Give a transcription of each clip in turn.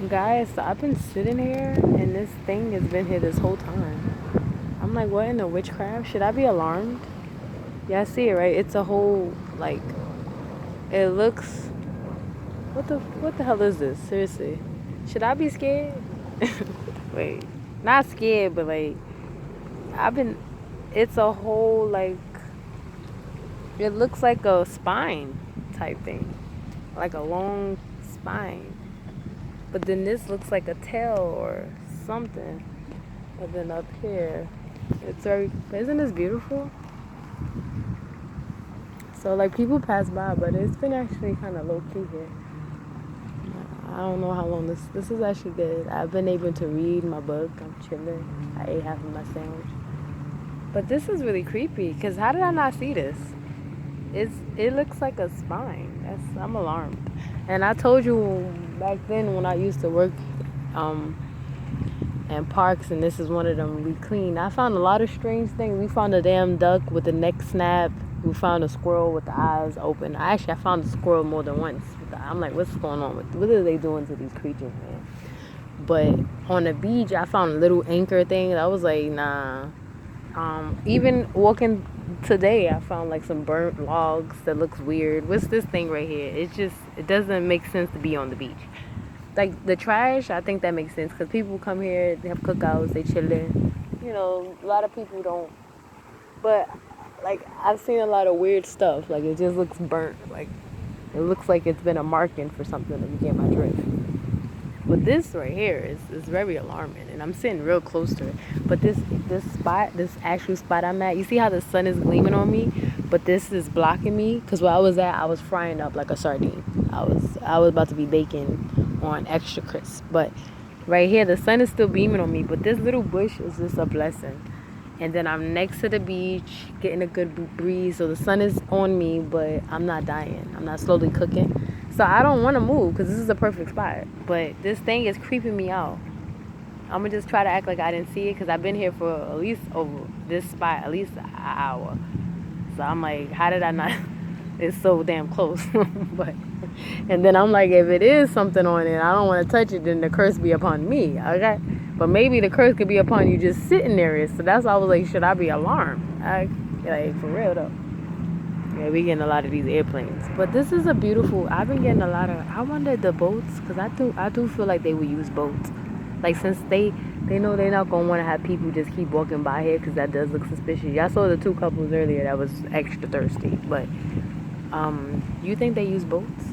Guys, so I've been sitting here and this thing has been here this whole time. I'm like, what in the witchcraft? Should I be alarmed? Yeah, I see it, right? It's a whole, like, it looks, what the hell is this? Seriously. Should I be scared? Wait, not scared, but like, I've been, it's a whole, like, it looks like a spine type thing. Like a long spine. But then this looks like a tail or something. And then up here, it's very, isn't this beautiful? So like people pass by, but it's been actually kind of low key here. I don't know how long this is actually good. I've been able to read my book. I'm chilling. I ate half of my sandwich. But this is really creepy because how did I not see this? It looks like a spine. I'm alarmed. And I told you back then when I used to work and parks, and this is one of them we clean. I found a lot of strange things. We found a damn duck with the neck snapped. We found a squirrel with the eyes open. I found a squirrel more than once. I'm like, what's going on with? What are they doing to these creatures, man? But on the beach, I found a little anchor thing. I was like, nah. Even walking today, I found like some burnt logs that looks weird. What's this thing right here? It doesn't make sense to be on the beach. Like the trash, I think that makes sense because people come here, they have cookouts, they chilling. You know, a lot of people don't. But like I've seen a lot of weird stuff. Like it just looks burnt. Like it looks like it's been a marking for something. If you get my drift. But this right here is very alarming, and I'm sitting real close to it. But this actual spot I'm at, you see how the sun is gleaming on me, but this is blocking me because where I was at, I was frying up like a sardine. I was about to be baking on extra crisp, but right here the sun is still beaming on me. But this little bush is just a blessing. And then I'm next to the beach, getting a good breeze, so the sun is on me, but I'm not dying. I'm not slowly cooking. So I don't want to move because this is the perfect spot. But this thing is creeping me out. I'm going to just try to act like I didn't see it because I've been here for at least over this spot, at least an hour. So I'm like, how did I not? It's so damn close. But and then I'm like, if it is something on it, I don't want to touch it, then the curse be upon me. Okay? But maybe the curse could be upon you just sitting there. So that's why I was like, should I be alarmed? Like, for real, though. Yeah, we getting a lot of these airplanes. But this is a beautiful, I've been getting a lot of, I wonder the boats, because I do feel like they would use boats. Like, since they know they're not going to want to have people just keep walking by here, because that does look suspicious. Y'all saw the two couples earlier that was extra thirsty. But, you think they use boats?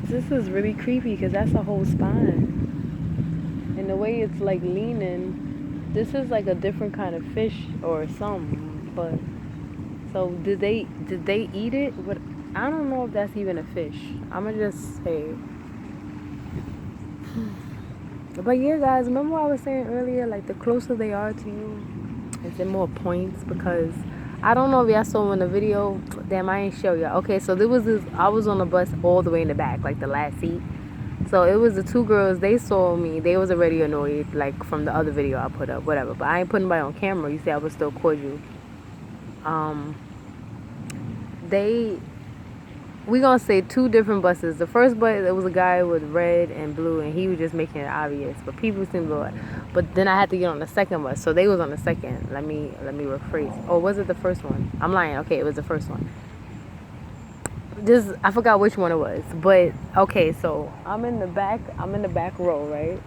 This is really creepy because that's a whole spine, and the way it's like leaning. This is like a different kind of fish or something. But so did they eat it? But I don't know if that's even a fish. I'ma just say. But yeah, guys, remember what I was saying earlier? Like the closer they are to you, is it more points? Because I don't know if y'all saw in the video. Damn, I ain't show y'all. Okay, so there was this. I was on the bus all the way in the back, like the last seat. So it was the two girls. They saw me. They was already annoyed, like from the other video I put up, whatever. But I ain't putting nobody on camera. You see, I was still cordial. They. We gonna say two different buses. The first bus, it was a guy with red and blue, and he was just making it obvious. But people seemed to like. But then I had to get on the second bus, so they was on the second. Let me rephrase. Oh, was it the first one? I'm lying. Okay, it was the first one. Just I forgot which one it was, but okay. So I'm in the back. I'm in the back row, right?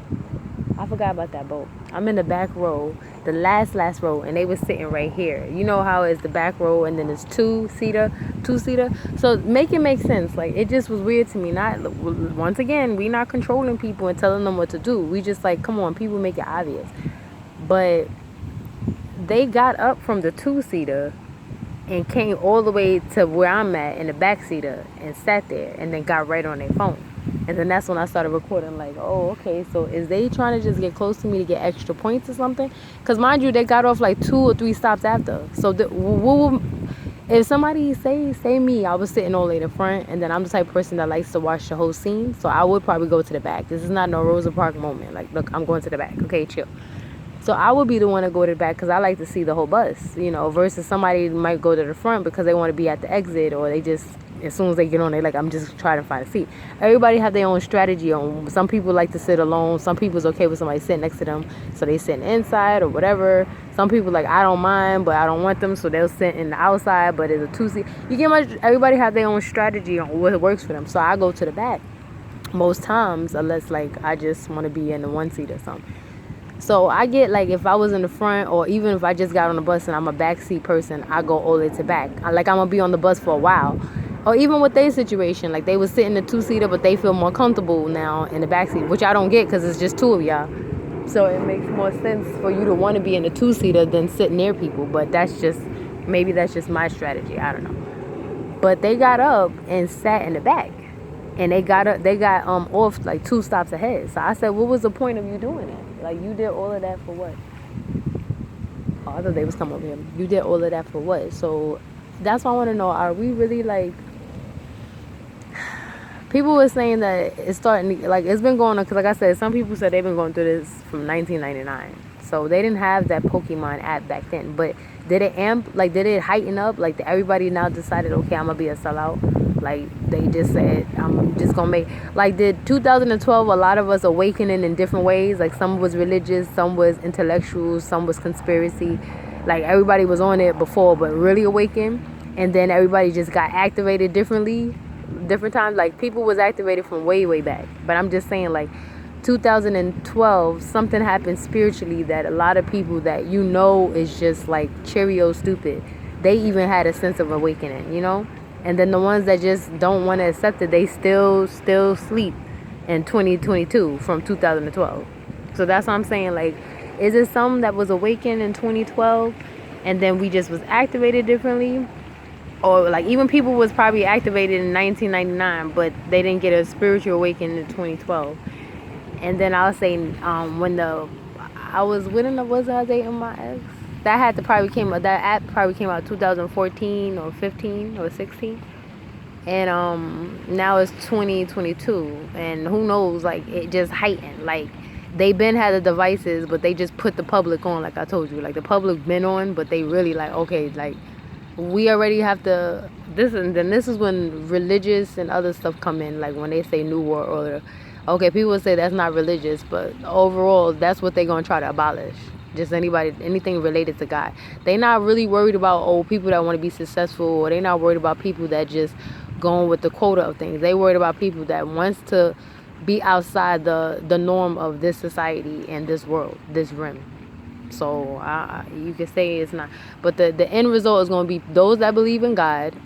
I forgot about that boat. I'm in the back row, the last row, and they was sitting right here. You know how it's the back row and then it's two-seater. So make it make sense. Like it just was weird to me. Not once again, we not controlling people and telling them what to do. We just like, come on, people make it obvious. But they got up from the two-seater and came all the way to where I'm at in the back-seater and sat there and then got right on their phone. And then that's when I started recording, like, oh, okay, so is they trying to just get close to me to get extra points or something? Because, mind you, they got off like 2 or 3 stops after. So, if somebody say me, I was sitting all the way in the front, and then I'm the type of person that likes to watch the whole scene, so I would probably go to the back. This is not no Rosa Parks moment. Like, look, I'm going to the back. Okay, chill. So I would be the one to go to the back because I like to see the whole bus, you know, versus somebody might go to the front because they want to be at the exit, or they just, as soon as they get on, they like, I'm just trying to find a seat. Everybody have their own strategy on. Some people like to sit alone. Some people's okay with somebody sitting next to them, so they sit inside or whatever. Some people like, I don't mind, but I don't want them, so they'll sit in the outside, but it's a two-seat. You get much. Everybody have their own strategy on what works for them. So I go to the back most times, unless like I just want to be in the one seat or something. So I get like, if I was in the front, or even if I just got on the bus and I'm a backseat person, I go all the way to back. Like I'm gonna be on the bus for a while. Or even with their situation, like they was sitting in the two-seater, but they feel more comfortable now in the backseat, which I don't get because it's just two of y'all. So it makes more sense for you to want to be in the two-seater than sit near people. But maybe that's just my strategy. I don't know. But they got up and sat in the back. And they got off like 2 stops ahead. So I said, what was the point of you doing that? Like, you did all of that for what? Oh, I thought they was coming over here. You did all of that for what? So that's why I want to know, are we really like, people were saying that it's starting, like, it's been going on, because like I said, some people said they've been going through this from 1999. So they didn't have that Pokemon app back then. But did it heighten up? Like, everybody now decided, okay, I'm going to be a sellout? Like, they just said, I'm just going to make... Like, did 2012, a lot of us awakening in different ways? Like, some was religious, some was intellectual, some was conspiracy. Like, everybody was on it before, but really awakened. And then everybody just got activated differently, different times. Like, people was activated from way, way back. But I'm just saying, like, 2012, something happened spiritually that a lot of people that you know is just, like, Cheerio stupid. They even had a sense of awakening, you know? And then the ones that just don't want to accept it, they still sleep in 2022 from 2012. So that's what I'm saying. Like, is it something that was awakened in 2012 and then we just was activated differently? Or like, even people was probably activated in 1999, but they didn't get a spiritual awakening in 2012. And then I'll say, when I was dating my ex, that app probably came out 2014 or 15 or 16. And now it's 2022, and who knows, like, it just heightened. Like, they been had the devices, but they just put the public on, like I told you. Like, the public been on, but they really like, okay, like, we already have to this. And then this is when religious and other stuff come in, like when they say New World Order. Okay, people say that's not religious, but overall that's what they're gonna try to abolish. Just anything related to God. They not really worried about people that want to be successful, or they not worried about people that just going with the quota of things. They worried about people that wants to be outside the norm of this society and this world, this rim. So you can say it's not, but the end result is going to be those that believe in God,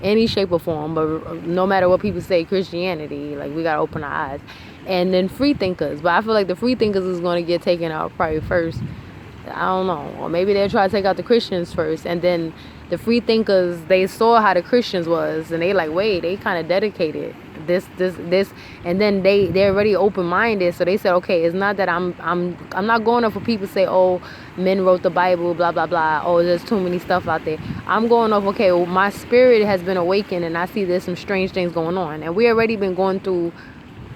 any shape or form. But no matter what people say, Christianity, like, we gotta open our eyes. And then free thinkers, but I feel like the free thinkers is going to get taken out probably first. I don't know, or maybe they'll try to take out the Christians first, and then the free thinkers, they saw how the Christians was, and they like, wait, they kind of dedicated this, and then they're already open-minded, so they said, okay, it's not that I'm not going off for people say, oh, men wrote the Bible, blah blah blah, oh, there's too many stuff out there. I'm going off, okay, well, my spirit has been awakened, and I see there's some strange things going on, and we already been going through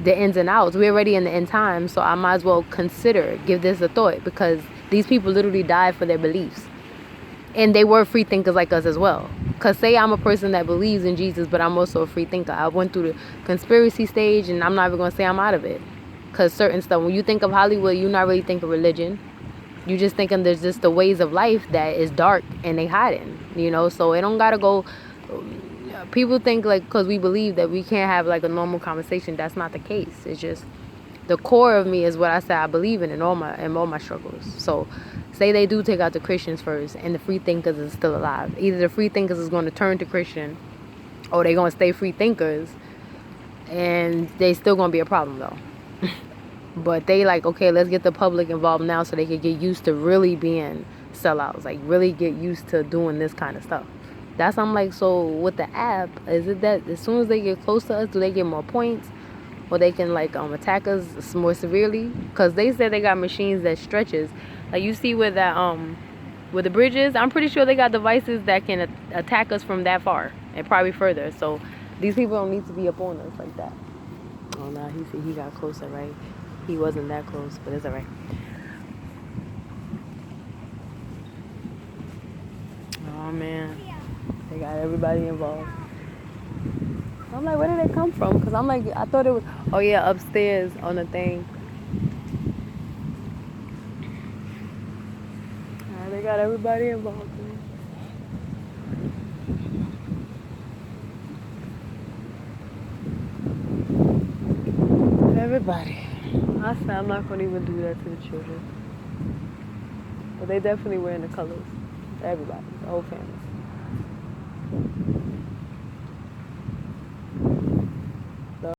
the ins and outs. We're already in the end times, so I might as well give this a thought, because these people literally died for their beliefs, and they were free thinkers like us as well. Because say I'm a person that believes in Jesus, but I'm also a free thinker. I went through the conspiracy stage, and I'm not even going to say I'm out of it, because certain stuff, when you think of Hollywood, you're not really thinking religion. You just thinking there's just the ways of life that is dark and they hiding, you know. So it don't gotta go. People think, like, because we believe that we can't have like a normal conversation. That's not the case. It's just the core of me is what I say I believe in all my struggles. So say they do take out the Christians first, and the free thinkers is still alive. Either the free thinkers is going to turn to Christian, or they're going to stay free thinkers, and they still going to be a problem though. But they like, okay, let's get the public involved now so they can get used to really being sellouts, like really get used to doing this kind of stuff. That's, I'm like, so with the app, is it that as soon as they get close to us, do they get more points? Or they can like attack us more severely? Because they said they got machines that stretches. Like, you see with that with the bridges, I'm pretty sure they got devices that can attack us from that far and probably further. So these people don't need to be up on us like that. Oh no, he said he got closer, right? He wasn't that close, but it's alright. everybody involved. I'm like, where did they come from? Because I'm like, I thought it was, oh yeah, upstairs on the thing. They got everybody involved. Everybody. I said I'm not gonna even do that to the children. But they definitely wearing the colors. Everybody, the whole family.